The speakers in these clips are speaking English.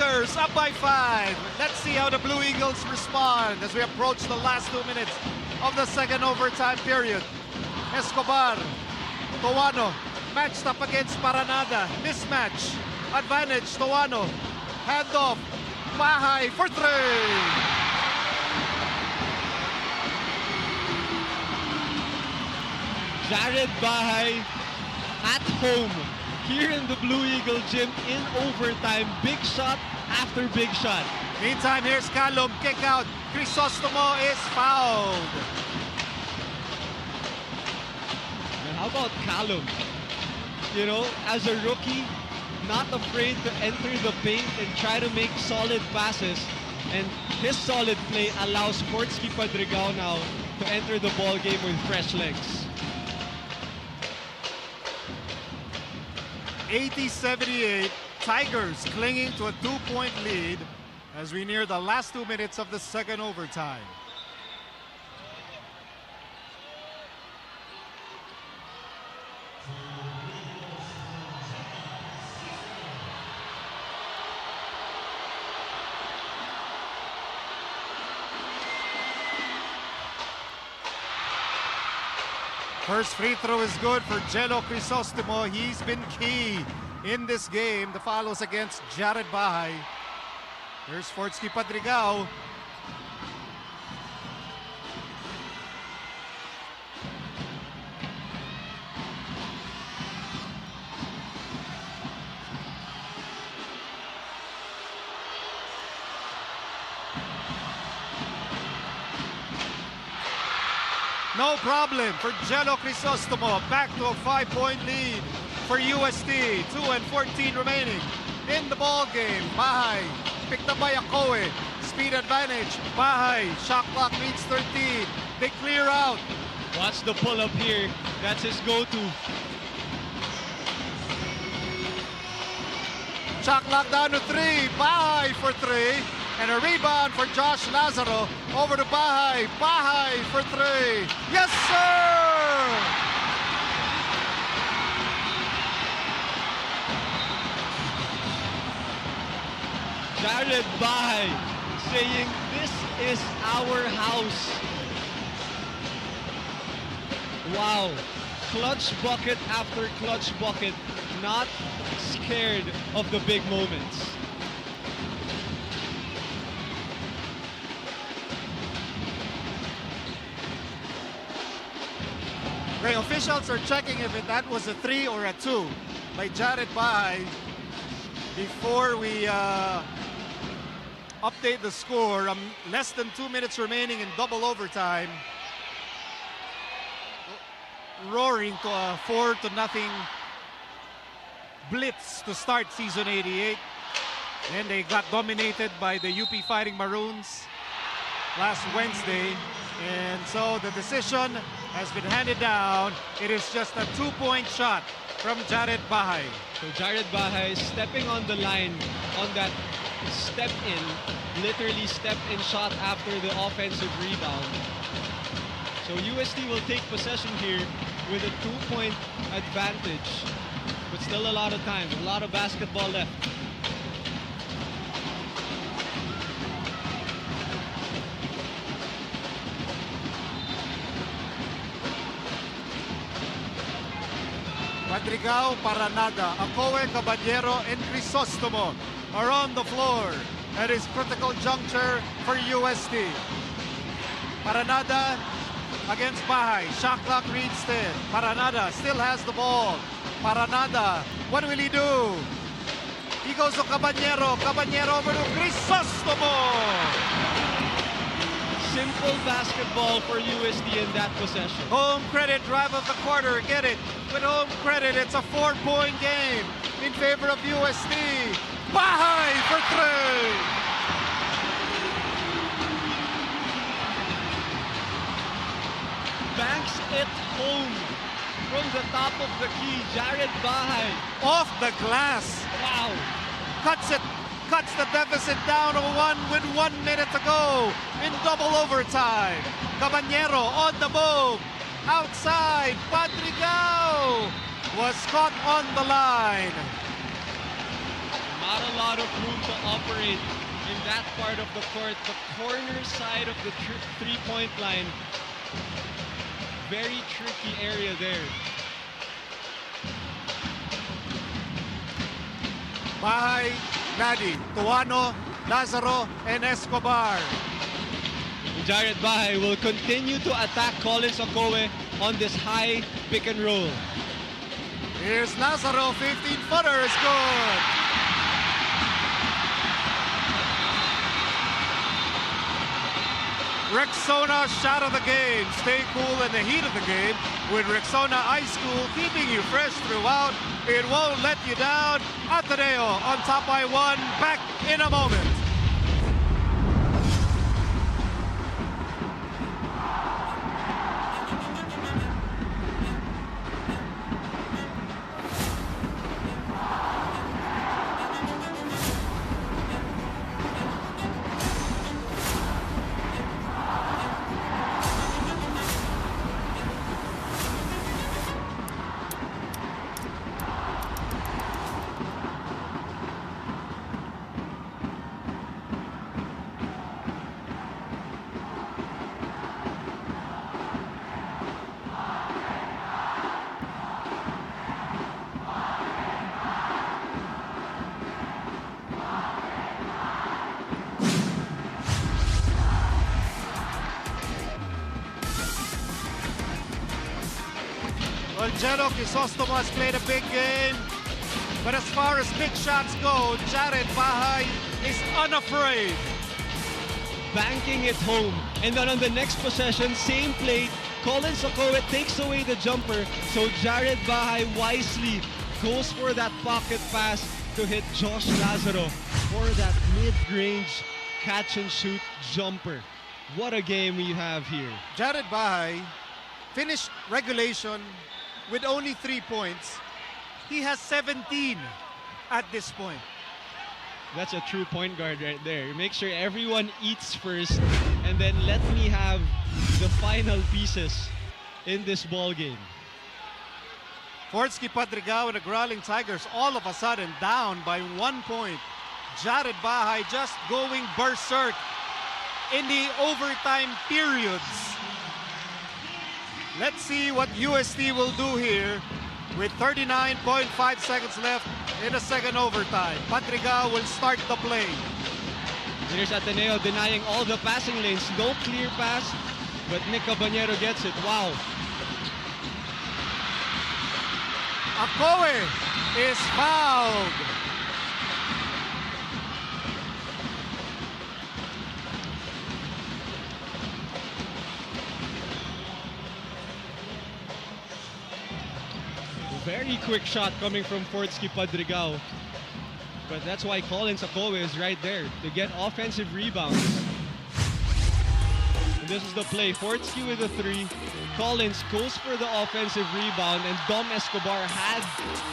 Tigers up by 5. Let's see how the Blue Eagles respond as we approach the last 2 minutes of the second overtime period. Escobar, Toano, matched up against Paranada. Mismatch, advantage, Toano. Handoff, Bahay for 3. Jared Bahay at home here in the Blue Eagle gym in overtime. Big shot after big shot. Meantime, here's Calum, kick out. Crisostomo is fouled. And how about Calum? You know, as a rookie, not afraid to enter the paint and try to make solid passes. And his solid play allows Sportsky Padrigao now to enter the ball game with fresh legs. 80-78, Tigers clinging to a 2-point lead as we near the last 2 minutes of the second overtime. First free throw is good for Jello Crisostomo. He's been key in this game. The foul was against Jared Bahay. Here's Sportsky Padrigao. No problem for Jello Crisostomo. Back to a 5-point lead for UST. 2:14 remaining in the ball game. Bahay picked up by Akoe. Speed advantage. Bahay. Shot clock reads 13. They clear out. Watch the pull-up here. That's his go-to. Shot clock down to 3. Bahay for 3. And a rebound for Josh Lazaro. Over to Bahay. Bahay for 3. Yes, sir! Jared Bahay saying, "This is our house." Wow. Clutch bucket after clutch bucket. Not scared of the big moments. The officials are checking if that was a 3 or a 2 by Jared Bahay before we update the score. Less than 2 minutes remaining in double overtime. Roaring to a 4-0 blitz to start season 88. And they got dominated by the UP Fighting Maroons last Wednesday. And so the decision has been handed down. It is just a 2-point shot from Jared Bahay. So Jared Bahay stepping on the line on that step in, literally step in shot after the offensive rebound. So UST will take possession here with a 2-point advantage, but still a lot of time, a lot of basketball left. Padrigao, Paranada, Akoe, Caballero, and Crisostomo are on the floor at his critical juncture for UST. Paranada against Bahay. Shot clock reads 10. Paranada still has the ball. Paranada, what will he do? He goes to Caballero. Caballero over to Crisostomo. Simple basketball for UST in that possession. Home credit, drive of the quarter, get it. With home credit, it's a 4-point game in favor of UST. Bahay for 3. Banks it home from the top of the key. Jared Bahay. Off the glass. Wow. Cuts the deficit down to 1 with 1 minute to go in double overtime. Caballero on the move. Outside, Padrigao was caught on the line. Not a lot of room to operate in that part of the court. The corner side of the three-point line. Very tricky area there. Bahay, Nadi, Tuano, Lazaro, and Escobar. Jared Bahay will continue to attack Collins Okowe on this high pick and roll. Here's Lazaro, 15-footer is good. Rexona shot of the game. Stay cool in the heat of the game with Rexona Ice Cool, keeping you fresh throughout. It won't let you down. Ateneo on top by one. Back in a moment. Well, Jeno Crisostomo has played a big game, but as far as big shots go, Jared Bahay is unafraid. Banking it home. And then on the next possession, same play, Collins Okowe takes away the jumper. So Jared Bahay wisely goes for that pocket pass to hit Josh Lazaro for that mid-range catch and shoot jumper. What a game we have here. Jared Bahay finished regulation with only 3 points. He has 17 at this point. That's a true point guard right there. Make sure everyone eats first and then let me have the final pieces in this ball game. Fortsky Padrigao and the Growling Tigers all of a sudden down by 1 point. Jared Bahay just going berserk in the overtime periods. Let's see what UST will do here with 39.5 seconds left in the second overtime. Padrigao will start the play. Here's Ateneo denying all the passing lanes. No clear pass, but Nick Caballero gets it. Wow. Okowe is fouled. Very quick shot coming from Fortsky Padrigao. But that's why Collins Okowe is right there to get offensive rebounds. And this is the play. Fortsky with a three. Collins goes for the offensive rebound, and Dom Escobar had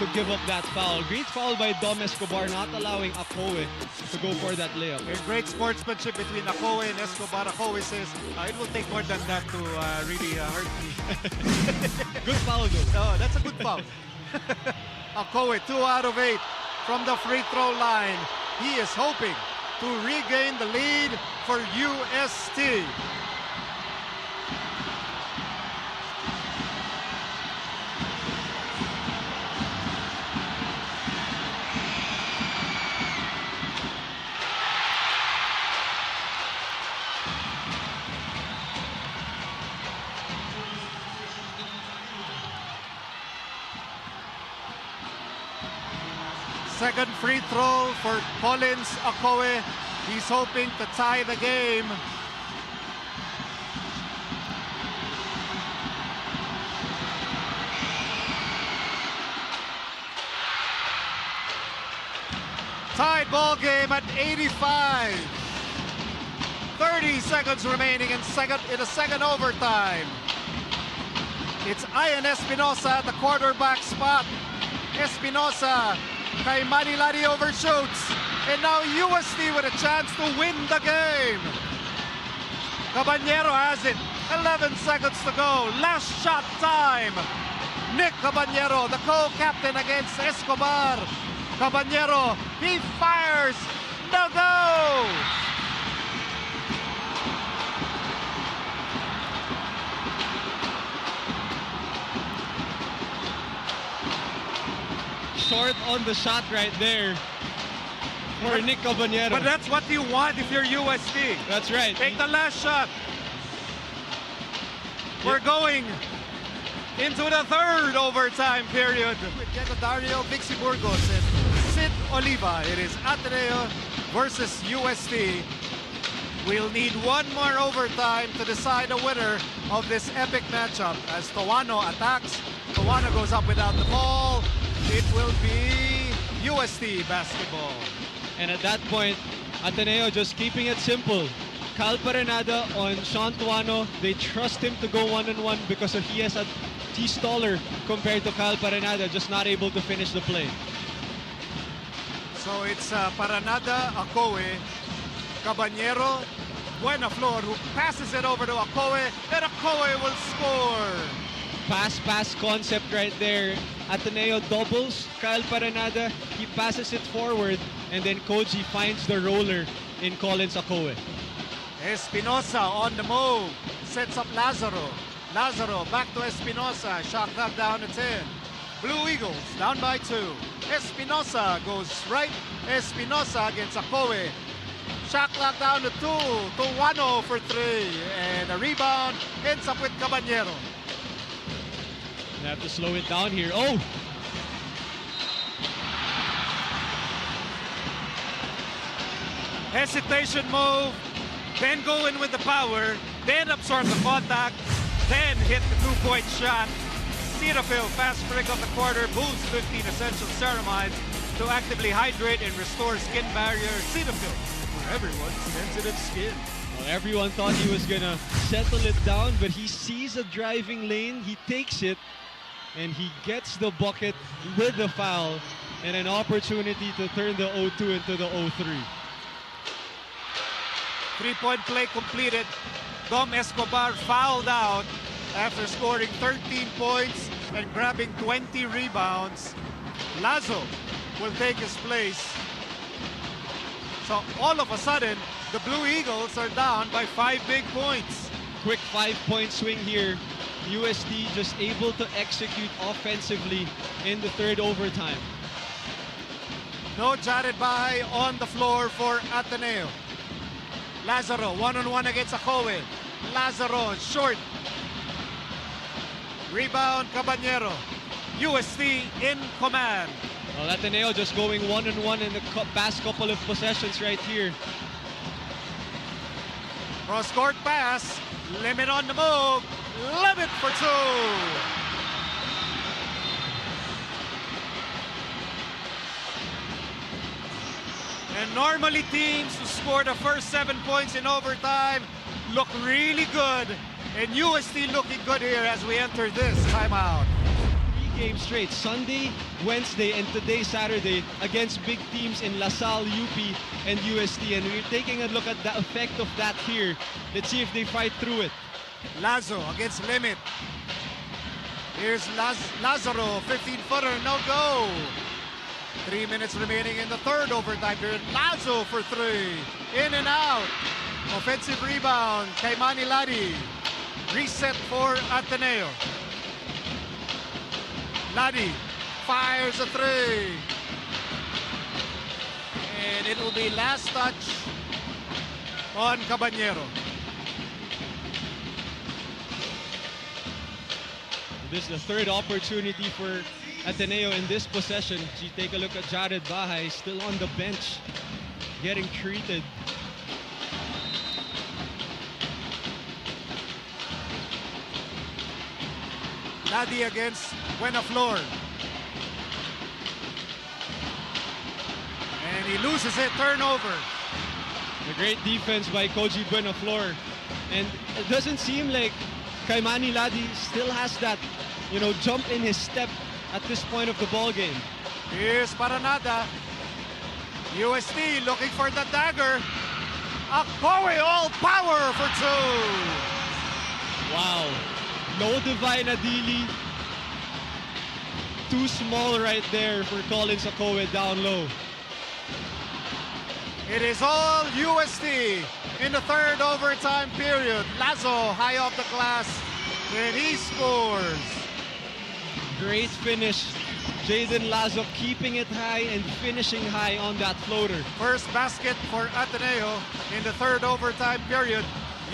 to give up that foul. Great foul by Dom Escobar, not allowing Okowe to go for that layup. Great sportsmanship between Okowe and Escobar. Okowe says, it will take more than that to really hurt me. Good foul though. Oh, that's a good foul. Okowe, 2 out of 8 from the free throw line. He is hoping to regain the lead for UST. Second free throw for Collins Okowe. He's hoping to tie the game. Tied ball game at 85. 30 seconds remaining in the second overtime. It's Ian Espinosa at the quarterback spot. Espinosa, kay Manilari overshoots. And now UST with a chance to win the game. Caballero has it. 11 seconds to go. Last shot time. Nick Caballero, the co-captain against Escobar. Caballero, he fires. No go! Short on the shot right there for Nick Caballero. But that's what you want if you're UST. That's right. Take the last shot. We're going into the third overtime period. With Diego Dario, Vixie Burgos, and Sid Oliva. It is Ateneo versus UST. We'll need one more overtime to decide the winner of this epic matchup. As Tawano attacks, Tawano goes up without the ball. It will be UST basketball. And at that point, Ateneo just keeping it simple. Cal Parenada on Sean Tuano. They trust him to go one-on-one because he's taller compared to Cal Parenada, just not able to finish the play. So it's Paranada, Akoe, Caballero, Buenaflor, who passes it over to Akoe, and Akoe will score. Pass concept right there. Ateneo doubles Kyle Paranada. He passes it forward, and then Koji finds the roller in Collins Akoe. Espinosa on the move, sets up Lazaro. Lazaro back to Espinosa, shot clock down to 10. Blue Eagles down by 2. Espinosa goes right. Espinosa against Akoe. Shot clock down to 2. Tuano for 3. And a rebound ends up with Caballero. They have to slow it down here. Oh! Hesitation move. Then go in with the power. Then absorb the contact. Then hit the 2-point shot. Cetaphil, fast break of the quarter, boost 15 essential ceramides to actively hydrate and restore skin barrier. Cetaphil, for everyone's sensitive skin. Well, everyone thought he was gonna settle it down, but he sees a driving lane, he takes it, and he gets the bucket with the foul and an opportunity to turn the 0-2 into the 0-3. 3-point play completed. Dom Escobar fouled out after scoring 13 points and grabbing 20 rebounds. Lazo will take his place. So all of a sudden, the Blue Eagles are down by 5 big points. Quick 5-point swing here. USD just able to execute offensively in the third overtime. No Jared Bahay on the floor for Ateneo. Lazaro, one-on-one against Akoe. Lazaro, short. Rebound, Caballero. UST in command. Well, Ateneo just going one-on-one in the past couple of possessions right here. Cross-court pass. Limit on the move. Limit for 2. And normally teams who score the first 7 points in overtime look really good. And UST looking good here as we enter this timeout. 3 games straight, Sunday, Wednesday, and today, Saturday, against big teams in LaSalle, UP, and UST. And we're taking a look at the effect of that here. Let's see if they fight through it. Lazo against Limit. Here's Lazaro, 15-footer, no go. 3 minutes remaining in the third overtime period. Lazo for 3. In and out. Offensive rebound. Kaimani Ladi. Reset for Ateneo. Ladi fires a 3. And it will be last touch on Caballero. This is the third opportunity for Ateneo in this possession. You take a look at Jared Bahay, still on the bench, getting treated. Ladi against Buenaflor. And he loses it, turnover. The great defense by Koji Buenaflor. And it doesn't seem like Kaimani Ladi still has that, jump in his step at this point of the ball game. Here's Paranada. UST looking for the dagger. Akoe all power for 2. Wow. No Divine Adili. too small right there for Collins Okoye down low. It is all UST in the third overtime period. Lazo high off the glass, and he scores. Great finish. Jaden Lazo keeping it high and finishing high on that floater. First basket for Ateneo in the third overtime period.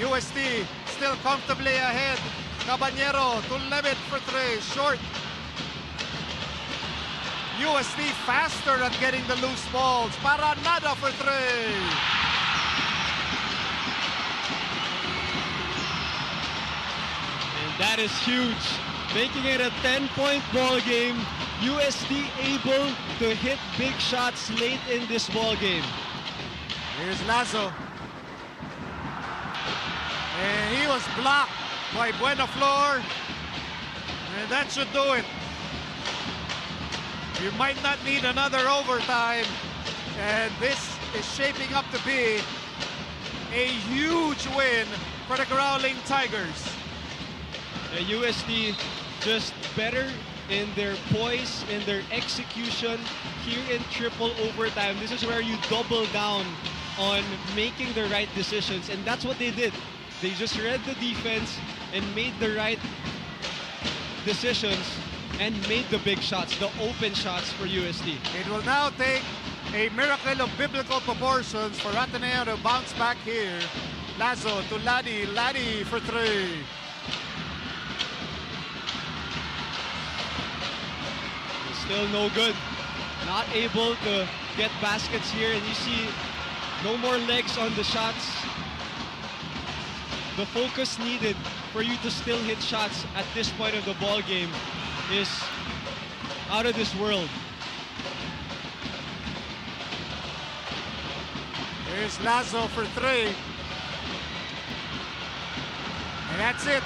UST still comfortably ahead. Caballero to limit for three, short. UST faster at getting the loose balls. Para nada for three. And that is huge. Making it a 10-point ball game. UST able to hit big shots late in this ball game. Here's Lazo. And he was blocked by Buenaflor. And that should do it. You might not need another overtime. And this is shaping up to be a huge win for the Growling Tigers. The UST just better in their poise, in their execution here in triple overtime. This is where you double down on making the right decisions, and that's what they did. They just read the defense and made the right decisions and made the big shots, the open shots for UST. It will now take a miracle of biblical proportions for Ateneo to bounce back here. Lazo to Laddie, Laddie for three. Still no good. Not able to get baskets here, and you see no more legs on the shots. The focus needed for you to still hit shots at this point of the ball game is out of this world. Here's Lazo for three. And that's it.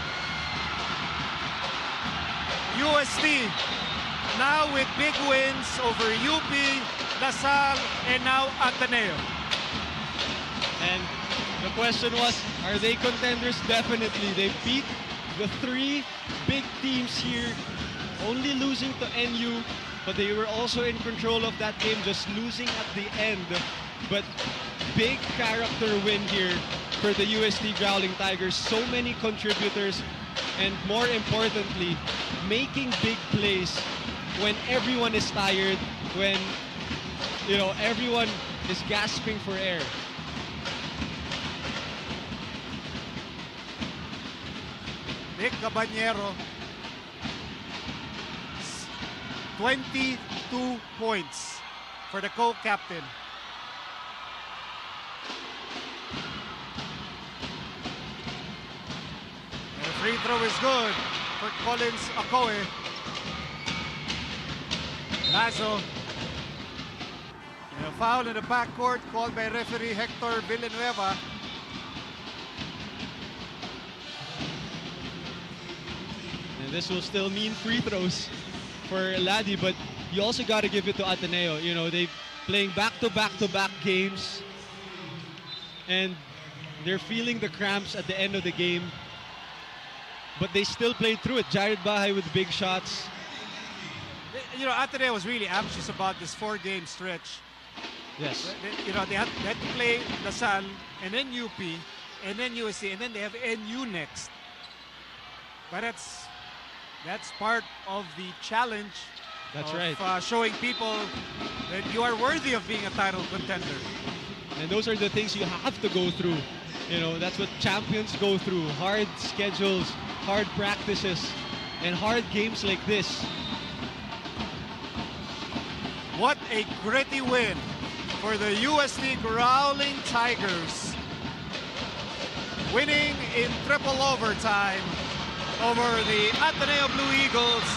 UST now with big wins over UP, LaSalle, and now Ateneo. And the question was, are they contenders? Definitely. They beat the three big teams here, only losing to NU, but they were also in control of that game, just losing at the end. But big character win here for the UST Growling Tigers. So many contributors, and more importantly, making big plays when everyone is tired, when everyone is gasping for air. Nick Caballero, 22 points for the co-captain. The free throw is good for Collins Okoye. Lazo. And a foul in the backcourt called by referee Hector Villanueva. And this will still mean free throws for Laddie, but you also got to give it to Ateneo. They're playing back-to-back-to-back games, and they're feeling the cramps at the end of the game, but they still played through it. Jared Bahay with big shots. Ateneo was really anxious about this four-game stretch. Yes. They had to play LaSalle, and then UP, and then USC, and then they have NU next. But that's part of the challenge. That's of, right. Showing people that you are worthy of being a title contender. And those are the things you have to go through. That's what champions go through. Hard schedules, hard practices, and hard games like this. What a gritty win for the UST Growling Tigers. Winning in triple overtime over the Ateneo Blue Eagles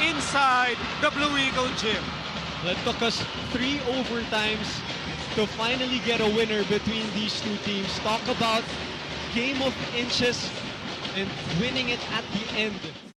inside the Blue Eagle gym. It took us 3 overtimes to finally get a winner between these two teams. Talk about game of inches and winning it at the end.